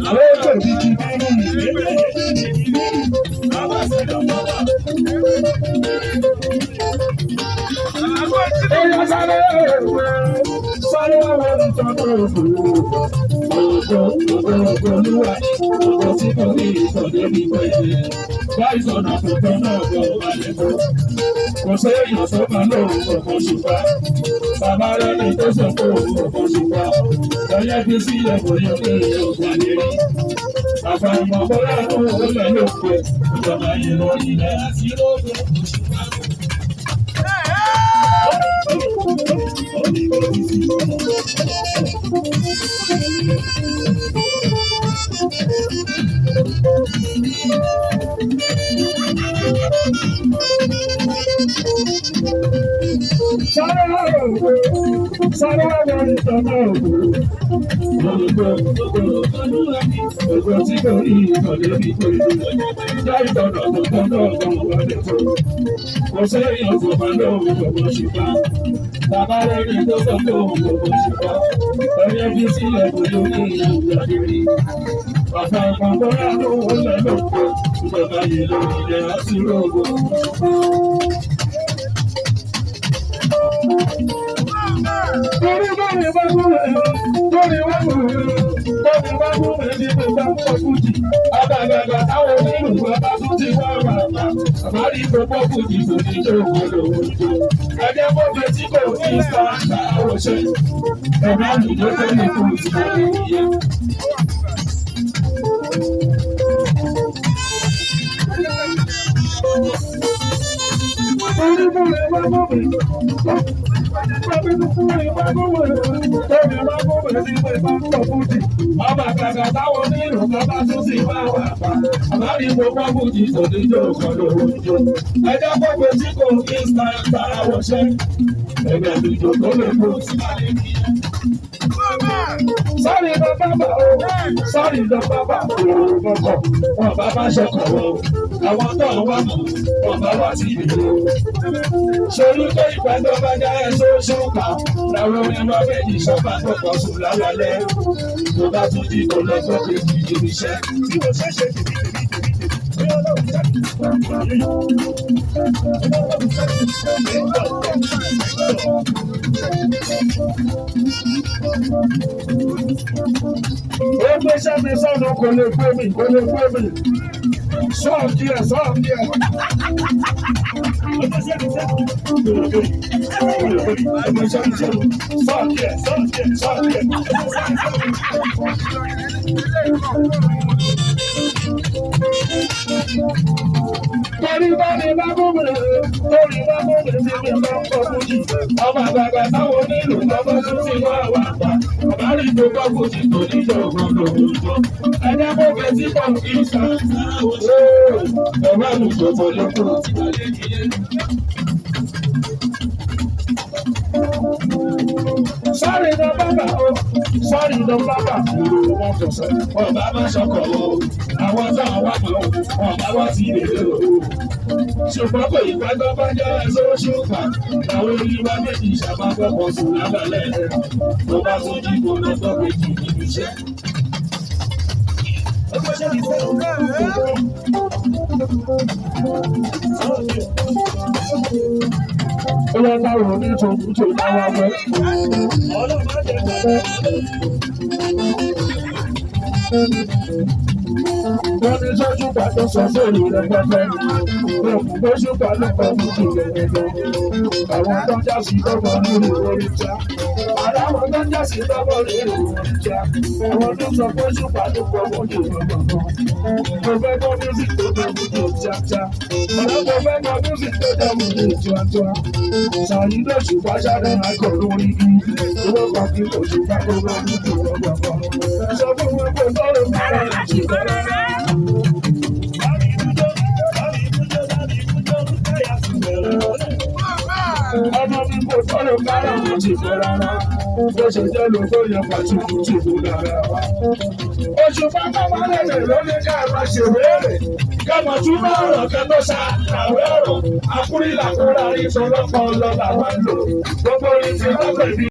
lókè bíkí Oya sáré sáré àwọn ìtọ́jú olúwa ọ̀pọ̀ tí kò ní ìtọ́jú ní pẹ̀lú báyìí sọ̀nà tuntun náà gbọ́ balẹ̀ tó. Kò séèyàn tó máa lóun ọ̀pọ̀ ṣùgbọ́n bàbá rẹ̀ ní tó sọ pé òun ọ̀pọ̀ ṣùgbọ́n ẹ̀yẹ́ fi sílẹ̀ kò yẹ pé ọ̀gbà lè rí. Àfàìmọ̀ bọ́lá tó wọlé ló pé ìjọba yìí lọ ilẹ̀ àti lóògùn òṣùpá. Sáré àwọn ìtọ́nà ògùn tí kò rí ìtọ́lé ní pé ìjà ìtọ́nà tó tọ́nà ọ̀gbọ̀n wọlé tó. Kò séèyàn tó máa lóhùn ọ̀gbọ̀n ṣùgbọ́n bàbá rẹ̀ ní tó sọ pé òun ọ̀gbọ̀n ṣùgbọ́n ẹ̀yẹ́ fi sílẹ̀ kò yóò ní ìyàwó ìyàdírí. Bàbá ọmọ bọ́lá ló wọlé lóko ìjọba yìí lórí ilẹ̀ àti rògbò. Torí báyìí bá gúnlẹ̀, torí wá gúnlẹ̀, torí wá gúnlẹ̀ ní gbogbo àwọn fújì. Àgbàgbà táwọn onírù bàbá tún ti wá wà pa. Àbárí gbogbo fújì tó ní jókòó lòun jò. Ẹgbẹ́ bóde tí kò ní sáńtà òṣè. Ẹ̀rọ àlùjọ tó ní fún ti lórí ìyẹn. Torí báyìí bá gúnlẹ̀. Ọba kàkà táwọn onírò bàbá tún sì wá wà pa. Àbárí gbogbo fújì tó ní jókòó lòun jò. Ẹjọ́ gbogbo tí kò ní sáńtà òṣè. Ẹgbẹ́ àlùjọ tó lè kó sí balẹ̀ nìyẹn. Sọ́ọ̀rì lọ bábà o, sọ́ọ̀rì lọ bábà òòrùn ọkọ̀, wọn bàbá ṣọkọ̀ o, àwọn tó ń wá mọ̀, wọn bá wá sí ìlú o. Ṣolú tó ìpẹ́ tó bá já ẹ sóṣù kà, làwọn orin lọ méjì sọ́fà tó pọ̀ sùn lálẹ́. Tó bá tún jí kò lọ tó kejì níbi iṣẹ́. Tí mo ṣe ṣe ó gbé sẹ́mi sọ́nù kò lè gbé mi, kò lè gbé mi. Sọ́ọ̀kì ẹ̀, sọ́ọ̀kì ẹ̀. Sọ́ọ̀kì ẹ̀, sọ́ọ̀kì ẹ̀, sọ́ọ̀kì ẹ̀. Torí bá mi bá gómìnà, torí bá gómìnà tí mi bá ń kọ́ fújì. Ọmọ àgbàgbà táwọn onílù lọ́wọ́ tún ti wá wà pa. Àbárí gbogbo fújì tó níjọ ògbóǹdò òjò. Ẹjẹ́ gbogbo tí kò kí ń sá. Ẹ̀rọ àlùjọ tó lè kúrò tí wọ́n lé nìyẹn. Sọ́ọ̀rì lọ bábà o, sọ́ọ̀rì lọ bábà òòrùn wọn kò sọ. Wọ́n bá bá ṣọkọ̀ o, àwọn táwọn wà mọ́ o, wọ́n bá wá sí ilé o. Ṣùgbọ́n kò yí pẹ́ tó bá jẹ́ ẹ̀sọ́ ṣùgbọ́n làwọn oníwà méjì ṣàbábọ̀pọ̀ sùn lábàlẹ̀. Tó bá tún jí kó lọ́gbọ́n méjì níbi iṣẹ́. Ó yẹ káwọn onítòkùn tó dáwọ́ pẹ́. Wọ́n ní sọ́jú pàtó sọ sórí rẹ̀ pẹ́pẹ́. Òkú tó ṣùpá ló kọ́ fún kìlẹ̀ gẹ́gẹ́. Àwọn tó ń jásí lọ́gbọ̀n nínú orí já. Àdáwọn tó ń jásí lọ́gbọ̀n nínú orí já. Àwọn tó sọ pé ṣùpá ló kọ́ fún kìlẹ̀ gbọ̀ngàn. Mo fẹ́ gbọ́ music tó dẹ́mu ní tíátíá. Ọ̀rẹ́ mo fẹ́ gbọ́ music tó dẹ́mu ní tíátíá. Sàyí ló ṣùpá ṣáde àgọ́ lórí bí. Owó kan kí kò ṣùpá tó lórí bí gbọ̀ngàn. Sọ fún wọn pé sọ́rọ̀ máa ń ṣe bẹ́ẹ̀. Ọmọ mi kò tọ́lọ̀ kára mo ti fẹ́ rárá. Bó ṣe jẹ́ ló tó yẹ pàtùkù tí kò dára wá. Oṣù pápá máa ń lè lóní ká máa ṣe wéèrè. Kẹ́mọ̀ tún bá ọ̀rọ̀ kẹ́tọ́ ṣá àwẹ̀ ọ̀rọ̀. Akúrí làkúrà ìṣọ̀lọ́pọ̀ lọ́la wá lò. Gbogbo orin ti wá pẹ̀lú.